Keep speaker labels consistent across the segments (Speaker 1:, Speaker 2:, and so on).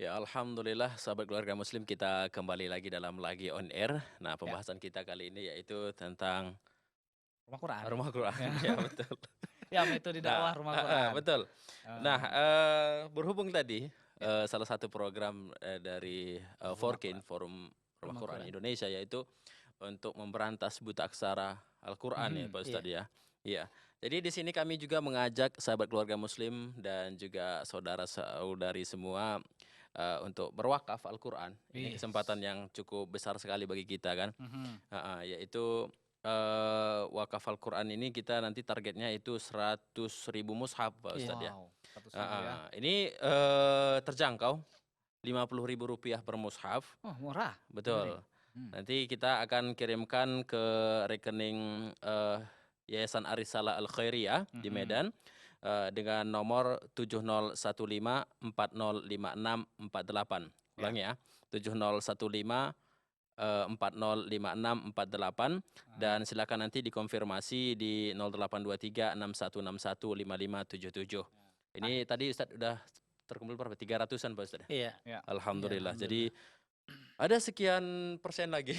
Speaker 1: Ya, alhamdulillah sahabat keluarga muslim kita kembali lagi dalam Lagi On Air. Nah,
Speaker 2: Ya,
Speaker 1: pembahasan kita kali ini yaitu tentang
Speaker 2: Rumah Quran.
Speaker 1: Rumah Quran.
Speaker 2: Ya.
Speaker 1: Ya, betul.
Speaker 2: Ya, metode
Speaker 1: Nah,
Speaker 2: dakwah Rumah Quran.
Speaker 1: betul. Nah,
Speaker 2: Eee,
Speaker 1: berhubung tadi,
Speaker 2: ya,
Speaker 1: salah satu program, dari,
Speaker 2: Rumah
Speaker 1: Forkin,
Speaker 2: Quran.
Speaker 1: Forum Rumah
Speaker 2: Rumah
Speaker 1: Quran
Speaker 2: Quran.
Speaker 1: Indonesia, yaitu untuk memberantas buta aksara Al-Quran ya, Pak
Speaker 2: Iya.
Speaker 1: Ustadz ya. Iya. Jadi di sini kami juga mengajak sahabat keluarga muslim dan juga saudara-saudari semua, untuk berwakaf Al-Quran. Ini
Speaker 2: Wis.
Speaker 1: kesempatan yang cukup besar sekali bagi kita kan.
Speaker 2: Mhm.
Speaker 1: Heeh, yaitu, wakaf Al-Quran ini kita nanti targetnya itu 100.000 mushaf Pak
Speaker 2: Iya.
Speaker 1: Ustadz ya.
Speaker 2: Wow, 100.000 ya.
Speaker 1: Heeh, ini, terjangkau Rp50.000 per mushaf,
Speaker 2: Oh, murah sebenarnya.
Speaker 1: betul.
Speaker 2: Mmm.
Speaker 1: Nanti kita akan kirimkan ke rekening, Yayasan Arisalah Al Khairiyah di
Speaker 2: Mhm.
Speaker 1: Medan, dengan nomor 7015405648.
Speaker 2: Ya.
Speaker 1: Ulangi ya, 7015, 405648,
Speaker 2: Heeh.
Speaker 1: dan silakan nanti dikonfirmasi di 082361615577.
Speaker 2: Ah,
Speaker 1: Ini tadi Ustadz udah terkumpul berapa? 300-an Pak Ustadz ya?
Speaker 3: Iya,
Speaker 2: ya.
Speaker 3: iya
Speaker 1: Alhamdulillah.
Speaker 3: alhamdulillah.
Speaker 1: Jadi ada sekian persen lagi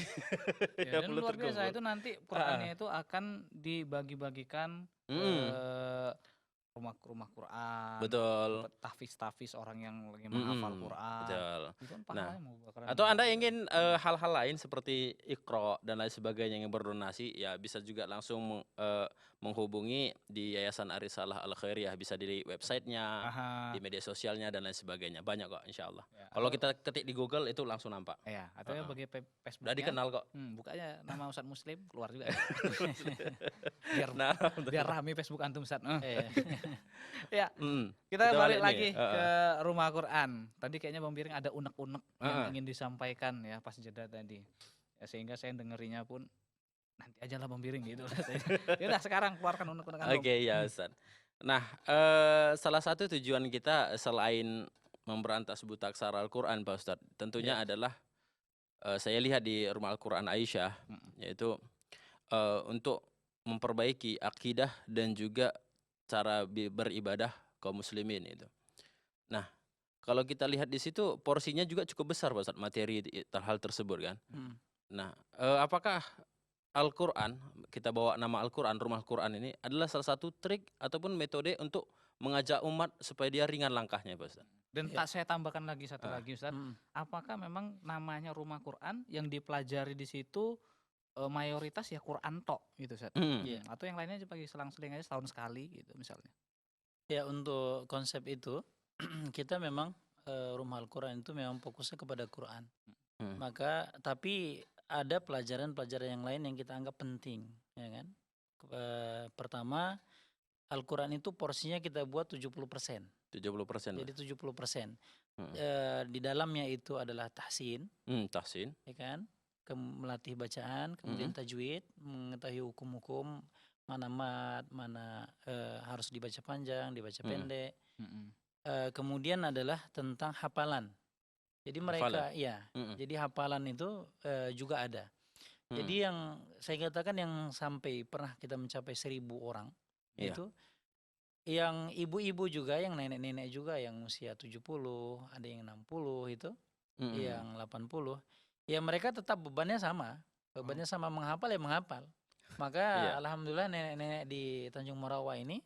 Speaker 2: Ya,
Speaker 1: yang
Speaker 2: dan
Speaker 1: belum
Speaker 2: luar biasa
Speaker 1: terkumpul.
Speaker 2: itu nanti
Speaker 1: Heeh,
Speaker 2: Qurannya itu akan dibagi-bagikan ke
Speaker 1: mhm,
Speaker 2: rumah-rumah Quran,
Speaker 1: betul,
Speaker 2: tahfiz-tahfiz orang yang lagi menghafal
Speaker 1: mhm,
Speaker 2: Quran.
Speaker 1: betul.
Speaker 2: Itu kan
Speaker 1: Nah,
Speaker 2: pahalanya mau bakaran
Speaker 1: atau Anda ingin,
Speaker 2: mhm.
Speaker 1: hal-hal lain seperti Iqra dan lain sebagainya yang berdonasi, ya bisa juga langsung menghubungi di Yayasan Arisalah Al Khairiyah, bisa di websitenya, di
Speaker 2: Aha,
Speaker 1: media sosialnya dan lain sebagainya, banyak kok insyaallah.
Speaker 2: ya,
Speaker 1: Kalau
Speaker 2: atau
Speaker 1: kita ketik di Google itu langsung nampak.
Speaker 2: ya, atau ya
Speaker 1: Heeh,
Speaker 2: bagi
Speaker 1: udah
Speaker 2: Facebook-nya,
Speaker 1: dikenal kok.
Speaker 2: buka aja nama Ustadz Muslim, keluar juga ya. Biar
Speaker 1: Nah,
Speaker 2: biar
Speaker 1: alhamdulillah.
Speaker 2: rame Facebook antum Ustadz,
Speaker 3: Iya.
Speaker 2: Ya, kita
Speaker 1: Kita
Speaker 2: balik
Speaker 1: balik nih,
Speaker 2: lagi ke
Speaker 1: heeh,
Speaker 2: Rumah Quran. Tadi kayaknya Bang Biring ada unek-unek yang
Speaker 1: heeh.
Speaker 2: ingin disampaikan ya pas jeda tadi. Ya sehingga saya dengerinnya pun, "Nanti aja lah Bang Biring," gitu rasanya. Ya udah sekarang keluarkan unek-unek antum.
Speaker 1: Oke, ya Ustaz. Nah, salah satu tujuan kita selain memberantas buta aksara Al-Quran Pak Ustadz,
Speaker 3: Iya.
Speaker 1: tentunya adalah, saya lihat di Rumah Al-Quran Aisyah,
Speaker 2: Mhm,
Speaker 1: yaitu, untuk memperbaiki akidah dan juga cara beribadah kaum muslimin itu. Nah, kalau kita lihat di situ porsinya juga cukup besar Pak Ustadz, materi hal tersebut kan.
Speaker 2: mhm.
Speaker 1: Nah, apakah Al-Quran, kita bawa nama Al-Quran, Rumah Al-Quran ini adalah salah satu trik ataupun metode untuk mengajak umat supaya dia ringan langkahnya Pak Ustadz.
Speaker 2: Dan
Speaker 3: Iya.
Speaker 2: tak saya tambahkan lagi satu
Speaker 1: Heeh.
Speaker 2: lagi Ustadz,
Speaker 3: Mhm.
Speaker 2: apakah memang namanya Rumah Quran yang dipelajari di situ, mayoritas ya Quran tok gitu Ustadz?
Speaker 1: Mhm,
Speaker 3: Iya.
Speaker 2: Atau yang lainnya bagi selang-seling aja setahun sekali gitu misalnya?
Speaker 3: Ya untuk konsep itu kita memang, Rumah Al-Quran itu memang fokusnya kepada Quran.
Speaker 1: mhm.
Speaker 3: Maka tapi ada pelajaran-pelajaran yang lain yang kita anggap penting, ya kan. Pertama, Al-Quran itu porsinya kita buat 70%.
Speaker 1: 70%
Speaker 3: Jadi
Speaker 1: Mas.
Speaker 3: 70%,
Speaker 1: Mhm.
Speaker 3: di dalamnya itu adalah tahsin,
Speaker 1: Tahsin.
Speaker 3: ya kan, melatih bacaan, kemudian
Speaker 1: Mhm,
Speaker 3: tajwid, mengetahui hukum-hukum, mana mat, mana, harus dibaca panjang, dibaca
Speaker 1: mhm.
Speaker 3: pendek.
Speaker 2: Mhm.
Speaker 3: Kemudian adalah tentang hafalan. Jadi
Speaker 1: Hafalan?
Speaker 3: mereka ya,
Speaker 1: Mhm,
Speaker 3: jadi hafalan itu, juga ada.
Speaker 1: mhm.
Speaker 3: Jadi yang saya katakan yang sampai pernah kita mencapai 1.000 orang,
Speaker 1: Iya.
Speaker 3: itu yang ibu-ibu juga, yang nenek-nenek juga, yang usia 70, ada yang 60 itu,
Speaker 1: Mhm.
Speaker 3: yang 80, ya mereka tetap
Speaker 2: Oh,
Speaker 3: bebannya sama menghafal ya menghafal. Maka
Speaker 1: Iya.
Speaker 3: alhamdulillah nenek-nenek di Tanjung Morawa ini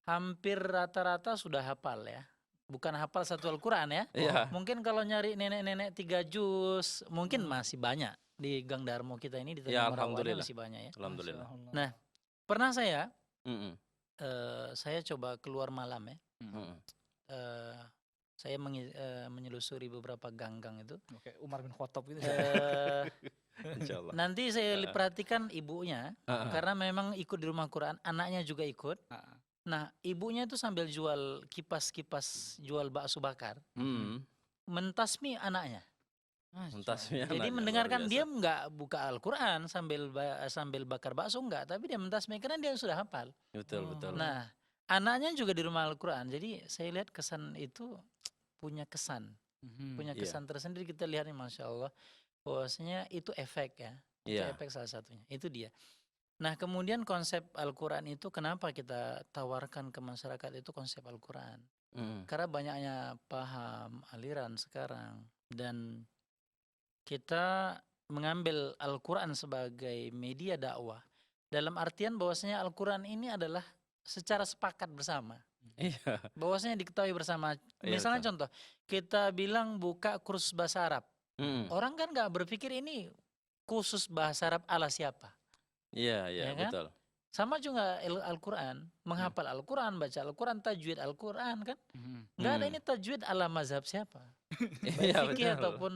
Speaker 3: hampir rata-rata sudah hafal ya. Bukan hafal satu Al-Quran ya.
Speaker 2: wow.
Speaker 1: Iya.
Speaker 3: Mungkin kalau nyari nenek-nenek 3 juz mungkin
Speaker 2: Oh,
Speaker 3: masih banyak. Di Gang Darmo kita ini di
Speaker 1: Ya,
Speaker 3: Tanjung Morawa ini
Speaker 1: alhamdulillah.
Speaker 3: masih banyak ya.
Speaker 2: masya
Speaker 1: Alhamdulillah.
Speaker 3: Nah,
Speaker 2: Allah.
Speaker 3: pernah
Speaker 1: Mhm,
Speaker 3: saya coba keluar malam ya.
Speaker 2: Mhm.
Speaker 1: mhm.
Speaker 3: Eee, saya menyelusuri beberapa gang-gang itu.
Speaker 2: Oke, Umar bin Khattab gitu Ustadz.
Speaker 3: Eee,
Speaker 1: Insyaallah.
Speaker 3: Nanti saya
Speaker 1: Heeh,
Speaker 3: perhatikan ibunya,
Speaker 1: heeh.
Speaker 3: karena memang ikut di rumah Quran, anaknya juga ikut.
Speaker 2: Heeh.
Speaker 3: Nah, ibunya itu sambil jual kipas-kipas, jual bakso bakar,
Speaker 2: Mhm.
Speaker 1: Mhm.
Speaker 3: mentasbih anaknya.
Speaker 2: Masya
Speaker 1: Mentasbih
Speaker 2: Allah.
Speaker 3: Jadi
Speaker 1: anaknya luar
Speaker 3: mendengarkan,
Speaker 1: biasa.
Speaker 3: dia nggak buka Al-Quran sambil bakar bakso, enggak, tapi dia mentasbih karena dia sudah hafal.
Speaker 1: Betul, betul.
Speaker 2: Oh.
Speaker 3: Nah, anaknya juga di rumah Al-Quran. Jadi saya lihat kesan itu punya kesan,
Speaker 2: Mhm.
Speaker 3: punya
Speaker 1: Iya,
Speaker 3: kesan tersendiri. Kita lihat nih, masya Allah, bahwasanya itu efek ya, itu
Speaker 1: iya.
Speaker 3: efek salah satunya. Itu dia. Nah, kemudian konsep Al-Quran itu kenapa kita tawarkan ke masyarakat, itu konsep Al-Quran.
Speaker 1: Mm.
Speaker 3: Karena banyaknya paham aliran sekarang dan kita mengambil Al-Quran sebagai media dakwah dalam artian bahwasanya Al-Quran ini adalah secara sepakat bersama,
Speaker 1: Iya,
Speaker 3: bahwasanya diketahui bersama.
Speaker 1: iya
Speaker 3: Misalnya
Speaker 1: betul.
Speaker 3: contoh, kita bilang buka kursus bahasa Arab,
Speaker 1: Mm.
Speaker 3: orang kan nggak berpikir ini khusus bahasa Arab ala siapa,
Speaker 1: Iya, iya
Speaker 3: ya kan?
Speaker 1: betul.
Speaker 3: Sama juga Al-Quran, menghafal Al-Quran, baca Al-Quran, tajwid Al-Quran kan, nggak ada
Speaker 1: Mm.
Speaker 3: ini tajwid ala mazhab siapa, baik
Speaker 1: Iya
Speaker 3: fikih
Speaker 1: betul.
Speaker 3: ataupun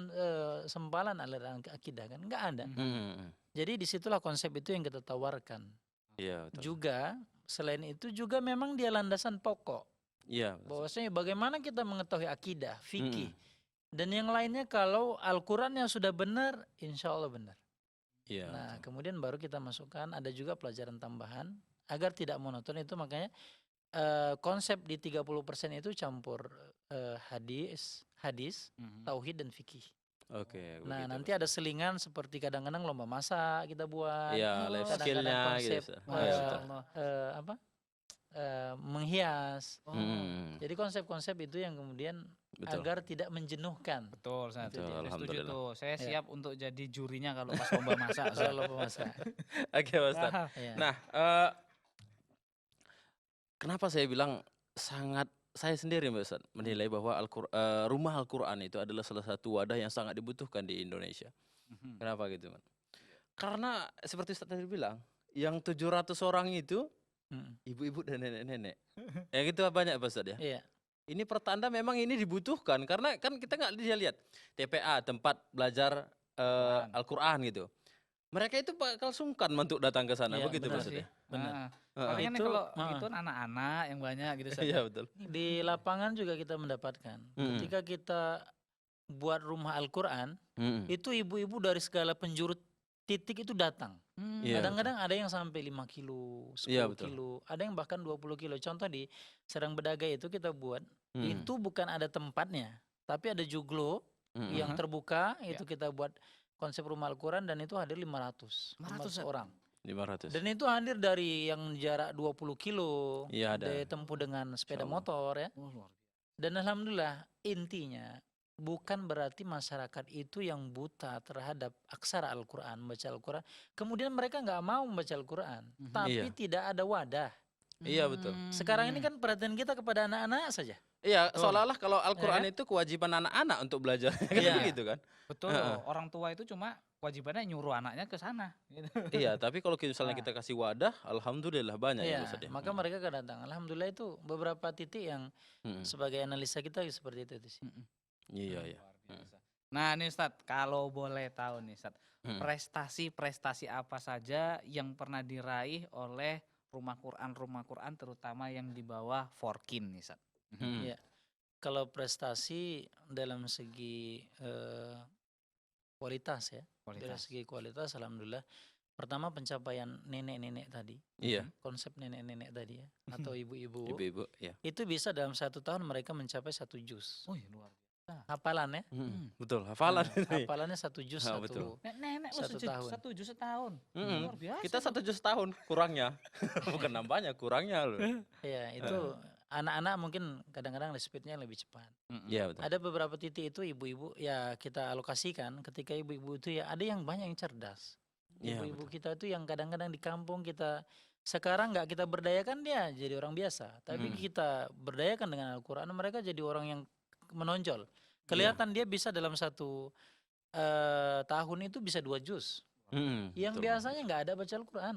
Speaker 3: sempalan aliran akidah kan, nggak ada.
Speaker 1: Mm.
Speaker 3: Jadi disitulah konsep itu yang kita tawarkan.
Speaker 1: Iya betul.
Speaker 3: Juga selain itu juga memang dia landasan pokok.
Speaker 1: Iya betul.
Speaker 3: Bahwasanya bagaimana kita mengetahui akidah, fikih,
Speaker 1: Mm.
Speaker 3: dan yang lainnya kalau Al-Quran yang sudah benar, insya Allah benar.
Speaker 1: Iya.
Speaker 3: Nah
Speaker 1: betul.
Speaker 3: kemudian baru kita masukkan, ada juga pelajaran tambahan, agar tidak monoton itu makanya konsep di 30% itu campur hadis, tauhid dan fikih.
Speaker 1: Oke.
Speaker 3: Nah
Speaker 1: begitu,
Speaker 3: nanti
Speaker 1: Ustaz.
Speaker 3: ada selingan seperti kadang-kadang lomba masak kita buat,
Speaker 1: Iya, life
Speaker 3: kadang-kadang
Speaker 1: skillnya gitu.
Speaker 3: konsep
Speaker 1: Ustaz. Iya
Speaker 2: Masya
Speaker 1: betul.
Speaker 2: Allah.
Speaker 3: apa menghias.
Speaker 2: Oh,
Speaker 1: Mm.
Speaker 3: Jadi konsep-konsep itu yang kemudian
Speaker 1: Betul.
Speaker 3: agar tidak menjenuhkan.
Speaker 2: betul, Ustaz.
Speaker 3: Itu
Speaker 1: Betul,
Speaker 3: dia.
Speaker 2: Saya setuju
Speaker 1: alhamdulillah.
Speaker 2: tuh. Saya
Speaker 3: Ya.
Speaker 2: siap untuk jadi jurinya kalau pas lomba masak. Ustaz.
Speaker 3: Soal lomba masak.
Speaker 1: Oke, Pak Ustaz.
Speaker 3: Ya.
Speaker 1: Nah, kenapa saya bilang saya sendiri Mbak Ustaz menilai bahwa rumah Al-Quran itu adalah salah satu wadah yang sangat dibutuhkan di Indonesia.
Speaker 2: Mhm.
Speaker 1: Kenapa gitu, Man? Karena seperti Ustaz tadi bilang, yang 700 orang itu
Speaker 3: Mm.
Speaker 1: ibu-ibu dan nenek-nenek. Yang itu banyak Pak Ustaz ya.
Speaker 3: Iya.
Speaker 1: Ini pertanda memang ini dibutuhkan karena kan kita nggak dia lihat TPA tempat belajar
Speaker 2: Quran.
Speaker 1: Al-Quran gitu. Mereka itu bakal sungkan untuk datang ke sana,
Speaker 3: Iya,
Speaker 1: begitu
Speaker 3: benar
Speaker 1: Pak Ustaz
Speaker 2: sih.
Speaker 1: ya.
Speaker 3: Benar.
Speaker 2: Heeh.
Speaker 1: Heeh.
Speaker 2: Palingan nih
Speaker 3: Itu,
Speaker 2: kalau
Speaker 3: heeh.
Speaker 2: itu anak-anak yang banyak gitu, Ustaz.
Speaker 1: Iya betul.
Speaker 3: Di lapangan juga kita mendapatkan.
Speaker 1: Mm.
Speaker 3: Ketika kita buat rumah Al-Quran,
Speaker 1: Mm.
Speaker 3: itu ibu-ibu dari segala penjuru titik itu datang.
Speaker 1: Iya,
Speaker 3: Kadang-kadang ada yang sampai 5 kilo, 10
Speaker 1: Iya, betul.
Speaker 3: kilo, ada yang bahkan 20 kilo. Contoh di Serang Bedagai itu kita buat,
Speaker 1: Mm.
Speaker 3: itu bukan ada tempatnya, tapi ada juglo
Speaker 1: Mm.
Speaker 3: yang terbuka,
Speaker 2: Ya.
Speaker 3: itu kita buat konsep rumah Al-Quran dan itu hadir 500
Speaker 2: 500
Speaker 3: orang.
Speaker 1: 500.
Speaker 3: Dan itu hadir dari yang jarak 20 kilo,
Speaker 1: Iya ada.
Speaker 3: dia tempuh dengan sepeda
Speaker 1: Insya Allah.
Speaker 3: motor ya.
Speaker 2: Oh, luar biasa.
Speaker 3: Dan alhamdulillah intinya bukan berarti masyarakat itu yang buta terhadap aksara Al-Quran, membaca Al-Quran. Kemudian mereka nggak mau membaca Al-Quran,
Speaker 2: Mhm.
Speaker 3: tapi
Speaker 1: Iya.
Speaker 3: tidak ada wadah.
Speaker 1: Iya, betul.
Speaker 3: Sekarang ini kan perhatian kita kepada anak-anak saja.
Speaker 1: Iya,
Speaker 3: Betul.
Speaker 1: seolah-olah kalau Al-Quran
Speaker 3: kan?
Speaker 1: itu kewajiban anak-anak untuk belajar. Kan
Speaker 3: Iya.
Speaker 1: begitu kan?
Speaker 2: Betul.
Speaker 1: Heeh.
Speaker 2: Orang tua itu cuma kewajibannya nyuruh anaknya ke sana. Gitu.
Speaker 1: Iya, tapi kalau misalnya
Speaker 2: Nah.
Speaker 1: kita kasih wadah, alhamdulillah banyak ya
Speaker 3: Iya,
Speaker 1: Ustaz ya.
Speaker 3: maka mereka kedatangan. Alhamdulillah itu beberapa titik yang
Speaker 1: Mm.
Speaker 3: sebagai analisa kita seperti itu sih.
Speaker 1: Iya, iya.
Speaker 2: Luar biasa. Nah nih Ustadz, kalau boleh tahu nih Ustadz,
Speaker 1: Mm.
Speaker 2: prestasi-prestasi apa saja yang pernah diraih oleh rumah Quran terutama yang di bawah Forkin nih Ustadz.
Speaker 1: Mm.
Speaker 3: Iya. Kalau prestasi dalam segi kualitas ya, dari
Speaker 2: Kualitas.
Speaker 3: segi kualitas alhamdulillah. Pertama pencapaian nenek-nenek tadi,
Speaker 1: Iya,
Speaker 3: konsep nenek-nenek tadi ya, atau ibu-ibu,
Speaker 1: ibu-ibu, ya.
Speaker 3: itu bisa dalam 1 tahun mereka mencapai 1 juz.
Speaker 2: Oh luar biasa.
Speaker 3: Hafalan ya,
Speaker 1: Betul, hafalan
Speaker 3: Nah,
Speaker 1: ini.
Speaker 3: hafalannya 1 juz
Speaker 1: Ah,
Speaker 3: satu.
Speaker 1: betul.
Speaker 2: Nenek lo
Speaker 3: 1 tahun.
Speaker 2: 1 juz setahun.
Speaker 1: Mm.
Speaker 2: Luar biasa.
Speaker 1: Kita 1 juz tahun kurangnya. Bukan nambahnya, kurangnya loh.
Speaker 3: Ya itu anak-anak mungkin kadang-kadang speednya lebih cepat.
Speaker 1: Iya, betul.
Speaker 3: Ada beberapa titik itu ibu-ibu ya kita alokasikan ketika ibu-ibu itu ya ada yang banyak yang cerdas.
Speaker 1: Iya,
Speaker 3: Ibu-ibu
Speaker 1: betul.
Speaker 3: kita itu yang kadang-kadang di kampung kita sekarang nggak kita berdayakan dia jadi orang biasa, tapi kita berdayakan dengan Al-Quran mereka jadi orang yang menonjol. Kelihatan dia bisa dalam 1 tahun itu bisa 2 juz. Yang
Speaker 1: Betul.
Speaker 3: biasanya nggak ada baca Al-Quran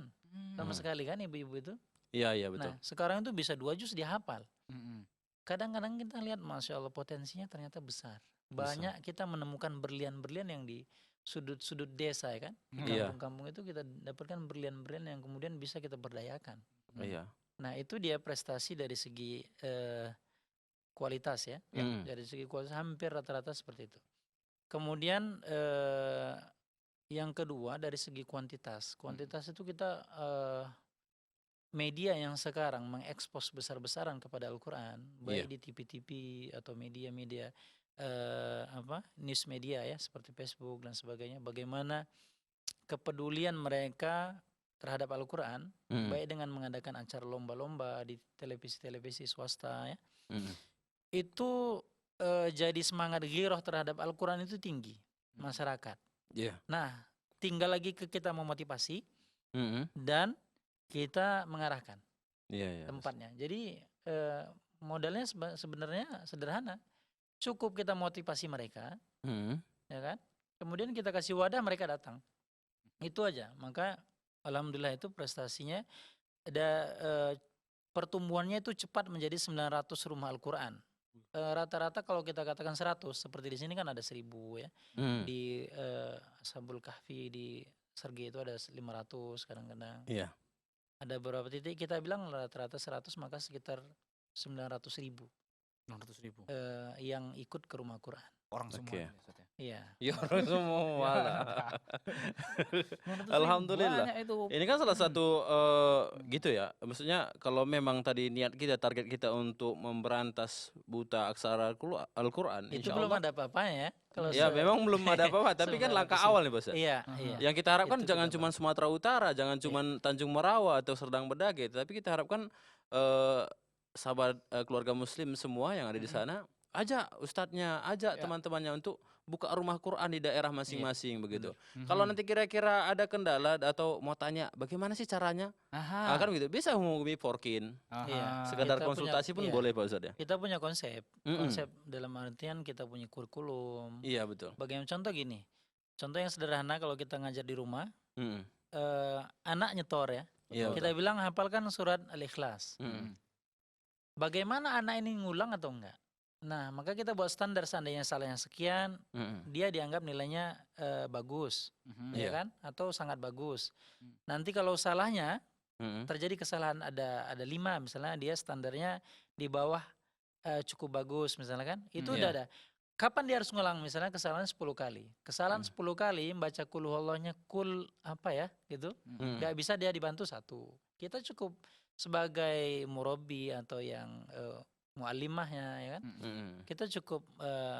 Speaker 3: sama
Speaker 1: Hmm.
Speaker 3: sekali kan ibu-ibu itu.
Speaker 1: Iya, iya betul.
Speaker 3: Nah sekarang itu bisa 2 juz dihafal.
Speaker 2: Mm-mm.
Speaker 3: Kadang-kadang kita lihat masya Allah potensinya ternyata besar. Banyak kita menemukan berlian-berlian yang di sudut-sudut desa ya kan. Di
Speaker 1: Iya.
Speaker 3: kampung-kampung itu kita dapatkan berlian-berlian yang kemudian bisa kita berdayakan.
Speaker 1: Iya.
Speaker 3: Nah itu dia prestasi dari segi kualitas ya.
Speaker 1: Mm.
Speaker 3: Dari segi kualitas hampir rata-rata seperti itu. Kemudian yang kedua dari segi kuantitas. Kuantitas itu kita media yang sekarang mengekspos besar-besaran kepada Al-Quran, baik di TV-TV atau media-media news media ya seperti Facebook dan sebagainya. Bagaimana kepedulian mereka terhadap Al-Quran, baik dengan mengadakan acara lomba-lomba di televisi-televisi swasta ya, itu jadi semangat giroh terhadap Al-Quran itu tinggi masyarakat.
Speaker 1: Iya.
Speaker 3: Nah, tinggal lagi ke kita memotivasi
Speaker 1: Mhm.
Speaker 3: dan kita mengarahkan
Speaker 1: Iya, iya.
Speaker 3: tempatnya. Jadi modalnya sebenarnya sederhana. Cukup kita motivasi mereka,
Speaker 1: Mhm.
Speaker 3: ya kan? Kemudian kita kasih wadah, mereka datang. Itu aja. Maka alhamdulillah itu prestasinya ada pertumbuhannya itu cepat menjadi 900 rumah Al-Quran. Rata-rata kalau kita katakan 100, seperti di sini kan ada 1000 ya.
Speaker 1: Mhm.
Speaker 3: Di Ashabul Kahfi di Sergei itu ada 500 kadang-kadang.
Speaker 1: Iya.
Speaker 3: Ada beberapa titik kita bilang rata-rata 100, maka sekitar 900.000
Speaker 2: 600.000
Speaker 3: yang ikut ke rumah Quran.
Speaker 2: orang semua
Speaker 1: Oke.
Speaker 2: ya, Ustaz ya.
Speaker 3: Iya.
Speaker 1: Ya orang semua lah.
Speaker 2: 900.000
Speaker 1: Alhamdulillah.
Speaker 2: banyak itu.
Speaker 1: Ini kan salah satu gitu ya. Maksudnya kalau memang tadi niat kita, target kita untuk memberantas buta aksara Al-Quran,
Speaker 3: Itu
Speaker 1: insya
Speaker 3: belum
Speaker 1: Allah.
Speaker 3: ada apa-apanya ya. Kalau
Speaker 1: Ya memang belum ada apa-apa, tapi kan langkah
Speaker 3: 900.000.
Speaker 1: awal nih Bos.
Speaker 3: Iya,
Speaker 2: Aha.
Speaker 3: iya.
Speaker 1: Yang kita harapkan
Speaker 3: Itu
Speaker 1: jangan
Speaker 3: kita
Speaker 1: cuma
Speaker 3: bantu.
Speaker 1: Sumatera Utara, jangan cuma Tanjung Merawa atau Serdang Bedagai, tapi kita harapkan sahabat keluarga Muslim semua yang ada di sana, ajak ustadznya, ajak
Speaker 2: Ya.
Speaker 1: teman-temannya untuk buka rumah Quran di daerah masing-masing begitu.
Speaker 2: Mhm.
Speaker 1: Kalau nanti kira-kira ada kendala atau mau tanya bagaimana sih caranya,
Speaker 2: Aha.
Speaker 1: kan gitu bisa menghubungi Forkin.
Speaker 3: Iya.
Speaker 2: Aha.
Speaker 1: Sekedar
Speaker 3: Kita punya-
Speaker 1: konsultasi pun
Speaker 3: iya.
Speaker 1: boleh Pak Ustadz ya.
Speaker 3: Kita punya konsep.
Speaker 1: Mm-mm.
Speaker 3: Konsep dalam artian kita punya kurikulum.
Speaker 1: Iya betul.
Speaker 3: Bagaimana contoh gini. Contoh yang sederhana kalau kita ngajar di rumah,
Speaker 1: Mm-mm.
Speaker 3: anak nyetor ya.
Speaker 1: Iya
Speaker 3: Kita
Speaker 1: betul.
Speaker 3: bilang hafalkan surat Al-Ikhlas.
Speaker 1: Mm-mm.
Speaker 3: Bagaimana anak ini ngulang atau enggak? Nah, maka kita buat standar, seandainya salahnya sekian,
Speaker 1: Mm-mm.
Speaker 3: dia dianggap nilainya bagus,
Speaker 2: Mhm.
Speaker 3: ya
Speaker 1: Iya.
Speaker 3: kan? Atau sangat bagus.
Speaker 2: Hmm.
Speaker 3: Nanti kalau salahnya
Speaker 1: Mm-mm.
Speaker 3: terjadi kesalahan ada 5, misalnya dia standarnya di bawah cukup bagus misalnya kan, itu
Speaker 1: Iya.
Speaker 3: udah ada. Kapan dia harus ngulang? Misalnya kesalahan 10 kali. Kesalahan 10 kali membaca kul huwallahnya kul apa ya gitu.
Speaker 1: Mm.
Speaker 3: Nggak bisa dia dibantu 1. Kita cukup sebagai murabi atau yang muallimahnya ya kan.
Speaker 1: Mm-mm.
Speaker 3: Kita cukup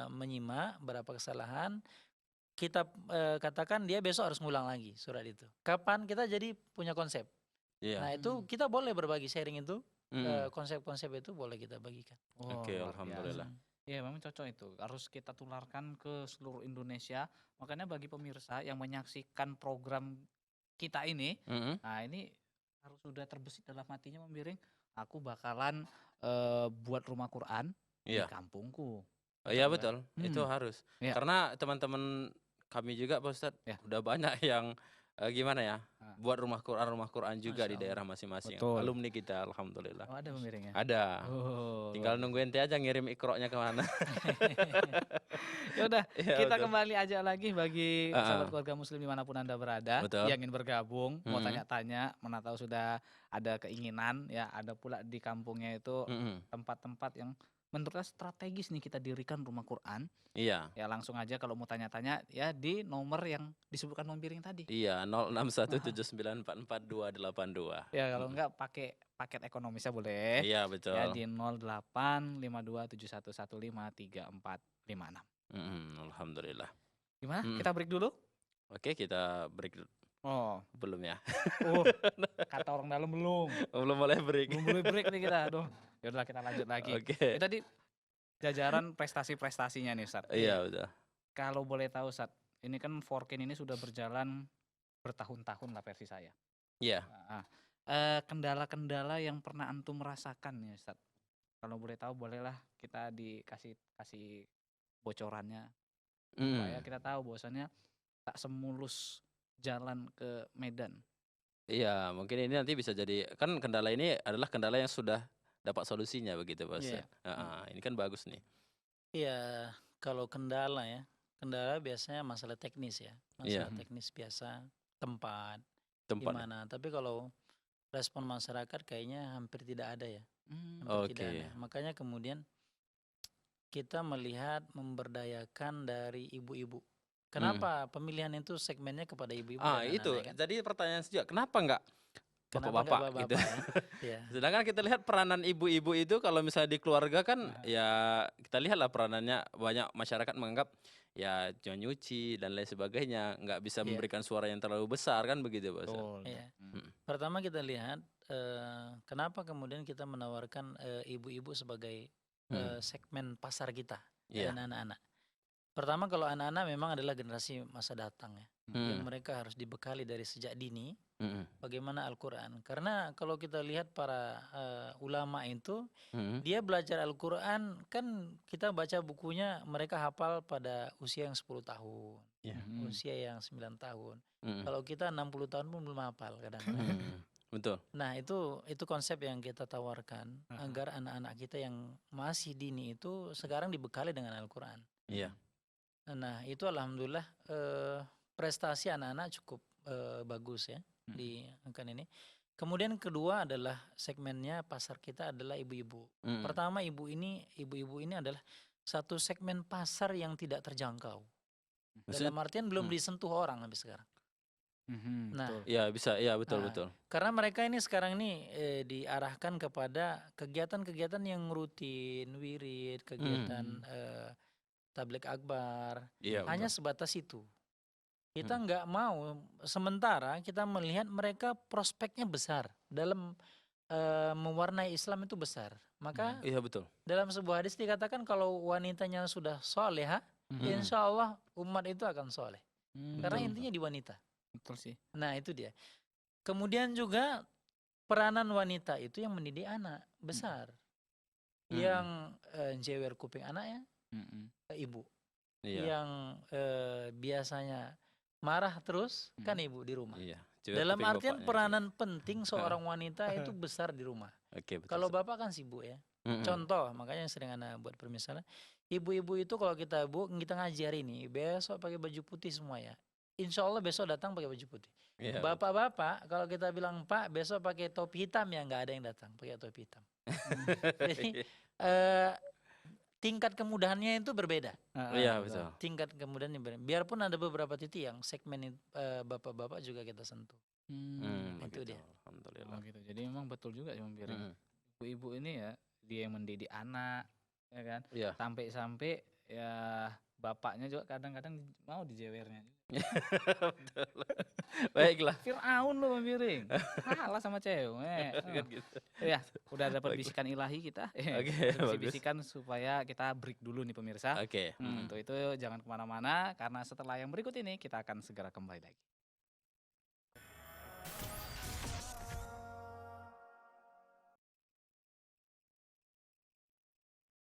Speaker 3: menyimak berapa kesalahan. Kita katakan dia besok harus ngulang lagi surat itu. Kapan? Kita jadi punya konsep.
Speaker 1: Iya.
Speaker 3: Nah itu kita boleh berbagi sharing itu.
Speaker 1: Mm.
Speaker 3: Konsep-konsep itu boleh kita bagikan.
Speaker 2: Oh,
Speaker 1: Oke,
Speaker 2: luar
Speaker 1: alhamdulillah.
Speaker 2: biasa. Ya memang cocok itu, harus kita tularkan ke seluruh Indonesia. Makanya bagi pemirsa yang menyaksikan program kita ini,
Speaker 1: Mm-mm.
Speaker 2: nah ini harus sudah terbesit dalam hatinya membiring, aku bakalan buat rumah Quran
Speaker 1: Iya.
Speaker 2: di kampungku.
Speaker 1: Iya
Speaker 2: Betul
Speaker 1: betul, itu harus.
Speaker 2: Iya.
Speaker 1: Karena teman-teman kami juga Pak Ustadz
Speaker 2: Ya.
Speaker 1: udah banyak yang gimana ya,
Speaker 2: Ah.
Speaker 1: buat rumah Quran juga di
Speaker 3: Masya
Speaker 1: daerah masing-masing.
Speaker 2: Betul.
Speaker 1: Alumni kita, alhamdulillah.
Speaker 2: Oh, ada pemiringnya.
Speaker 1: Ada.
Speaker 2: Oh,
Speaker 1: Tinggal nunggu ente aja ngirim ikroknya kemana.
Speaker 2: Ya udah,
Speaker 1: Iya,
Speaker 2: kita
Speaker 1: betul.
Speaker 2: kembali aja lagi bagi
Speaker 1: Ah,
Speaker 2: sahabat
Speaker 1: ah.
Speaker 2: keluarga muslim dimanapun Anda berada,
Speaker 1: Betul.
Speaker 2: yang ingin bergabung, mau
Speaker 1: Mm-mm.
Speaker 2: tanya-tanya, mana tahu sudah ada keinginan, ya ada pula di kampungnya itu
Speaker 1: Mm-mm.
Speaker 2: tempat-tempat yang menurut saya strategis nih kita dirikan rumah Quran.
Speaker 1: Iya.
Speaker 2: Ya langsung aja kalau mau tanya-tanya ya di nomor yang disebutkan Membiring tadi.
Speaker 1: Iya, 0617944282.
Speaker 2: Ya kalau enggak pakai paket ekonomisnya boleh.
Speaker 1: Iya, betul.
Speaker 2: Ya di 085271153456.
Speaker 1: Alhamdulillah.
Speaker 2: Gimana?
Speaker 1: Mm.
Speaker 2: Kita break dulu?
Speaker 1: Oke, kita break dulu.
Speaker 2: Oh,
Speaker 1: Belum ya?
Speaker 2: kata orang dalam belum.
Speaker 1: Belum boleh break.
Speaker 2: Belum boleh break nih kita. Aduh. Yaudah kita lanjut lagi.
Speaker 1: Oke.
Speaker 2: Tadi jajaran prestasi-prestasinya nih Ustadz.
Speaker 1: Iya, betul.
Speaker 2: Kalau boleh tahu Ustadz, ini kan Forkin ini sudah berjalan bertahun-tahun lah versi saya.
Speaker 1: Iya.
Speaker 2: Nah, kendala-kendala yang pernah antum merasakan nih Ustadz. Kalau boleh tahu bolehlah kita kasih bocorannya supaya
Speaker 1: Mm.
Speaker 2: kita tahu bahwasannya tak semulus jalan ke Medan.
Speaker 1: Iya, mungkin ini nanti bisa jadi, kan kendala ini adalah kendala yang sudah dapat solusinya begitu Pak
Speaker 3: Iya.
Speaker 1: Ustadz. Ini kan bagus nih.
Speaker 3: Iya, kalau kendala ya, kendala biasanya masalah teknis ya,
Speaker 1: Iya.
Speaker 3: masalah teknis biasa, tempat,
Speaker 1: Tempat.
Speaker 3: gimana. Tapi kalau respon masyarakat kayaknya hampir tidak ada ya,
Speaker 2: Hmm.
Speaker 3: hampir tidak
Speaker 1: Oke.
Speaker 3: ada. Makanya kemudian kita melihat memberdayakan dari ibu-ibu. Kenapa pemilihan itu segmennya kepada ibu-ibu dan
Speaker 1: Itu
Speaker 3: anak-anak, kan?
Speaker 1: jadi pertanyaan juga, kenapa enggak
Speaker 3: Kenapa nggak
Speaker 1: bapak-bapak gitu?
Speaker 3: bapak-bapak ya?
Speaker 1: Sedangkan kita lihat peranan ibu-ibu itu kalau misalnya di keluarga kan ya kita lihatlah peranannya, banyak masyarakat menganggap ya cuma nyuci dan lain sebagainya, nggak bisa
Speaker 3: Iya.
Speaker 1: memberikan suara yang terlalu besar kan begitu Pak Ustadz?
Speaker 2: Betul.
Speaker 3: Iya.
Speaker 2: Hmm.
Speaker 3: Pertama kita lihat kenapa kemudian kita menawarkan ibu-ibu sebagai segmen pasar kita
Speaker 1: Iya.
Speaker 3: dan anak-anak. Pertama kalau anak-anak memang adalah generasi masa datang ya, yang
Speaker 1: Mm,
Speaker 3: mereka harus dibekali dari sejak dini
Speaker 1: mm,
Speaker 3: bagaimana Al-Quran. Karena kalau kita lihat para ulama itu,
Speaker 1: mm,
Speaker 3: dia belajar Al-Quran kan kita baca bukunya mereka hafal pada usia yang 10 tahun,
Speaker 1: Iya.
Speaker 3: usia yang 9 tahun.
Speaker 1: mm,
Speaker 3: Kalau kita 60 tahun pun belum hafal kadang-kadang.
Speaker 1: mm. Betul.
Speaker 3: Nah itu konsep yang kita tawarkan
Speaker 2: Aha.
Speaker 3: agar anak-anak kita yang masih dini itu sekarang dibekali dengan Al-Quran.
Speaker 1: Iya.
Speaker 3: Nah itu alhamdulillah prestasi anak-anak cukup bagus ya di angka ini. Kemudian kedua adalah segmennya pasar kita adalah ibu-ibu.
Speaker 1: Mm.
Speaker 3: Pertama ibu-ibu ini adalah satu segmen pasar yang tidak terjangkau.
Speaker 1: Maksudnya,
Speaker 3: Dalam artian belum disentuh orang sampai sekarang. Nah,
Speaker 2: Betul.
Speaker 1: ya bisa, ya betul
Speaker 3: Nah,
Speaker 1: betul.
Speaker 3: karena mereka ini sekarang ini diarahkan kepada kegiatan-kegiatan yang rutin, wirid, kegiatan tabligh akbar,
Speaker 1: Iya
Speaker 3: hanya
Speaker 1: betul.
Speaker 3: sebatas itu. Kita nggak mau, sementara kita melihat mereka prospeknya besar dalam mewarnai Islam itu besar. Maka
Speaker 1: Iya betul.
Speaker 3: dalam sebuah hadis dikatakan kalau wanitanya sudah soleha, insya Allah umat itu akan soleh. Karena
Speaker 1: Betul.
Speaker 3: intinya di wanita.
Speaker 2: Betul sih.
Speaker 3: Nah itu dia. Kemudian juga peranan wanita itu yang mendidik anak besar. Yang jewer kuping anaknya ibu.
Speaker 1: Iya.
Speaker 3: Yang biasanya marah terus kan ibu di rumah.
Speaker 1: Iya.
Speaker 3: Dalam
Speaker 1: Kuping
Speaker 3: artian
Speaker 1: bapaknya.
Speaker 3: peranan penting seorang wanita itu besar di rumah.
Speaker 1: Oke betul.
Speaker 3: Kalau bapak kan sibuk ya. Contoh, makanya sering anak buat permisalan. Ibu-ibu itu kalau kita ngajari nih, besok pakai baju putih semua ya. Insya Allah besok datang pakai baju putih.
Speaker 1: Iya,
Speaker 3: Bapak-bapak kalau kita bilang Pak besok pakai topi hitam ya nggak ada yang datang pakai topi hitam. Jadi tingkat kemudahannya itu berbeda.
Speaker 1: Iya betul.
Speaker 3: Tingkat kemudahannya berbeda. Biarpun ada beberapa titik yang segmen bapak-bapak juga kita sentuh. Itu
Speaker 1: Begitu.
Speaker 3: dia.
Speaker 1: Alhamdulillah.
Speaker 2: Oh gitu. Jadi memang betul juga ya Om Piring. Ibu-ibu ini ya dia yang mendidik anak, ya kan?
Speaker 1: Iya.
Speaker 2: Sampai-sampai ya bapaknya juga kadang-kadang mau dijewernya.
Speaker 1: Betul. Baiklah.
Speaker 2: Fir'aun loh Om Piring. Kalah sama cewek.
Speaker 1: Kan gitu.
Speaker 2: Ya, udah dapat bisikan ilahi kita.
Speaker 1: Oke, bagus.
Speaker 2: Bisikan supaya kita break dulu nih pemirsa.
Speaker 1: Oke.
Speaker 2: Untuk itu jangan kemana-mana karena setelah yang berikut ini kita akan segera kembali lagi.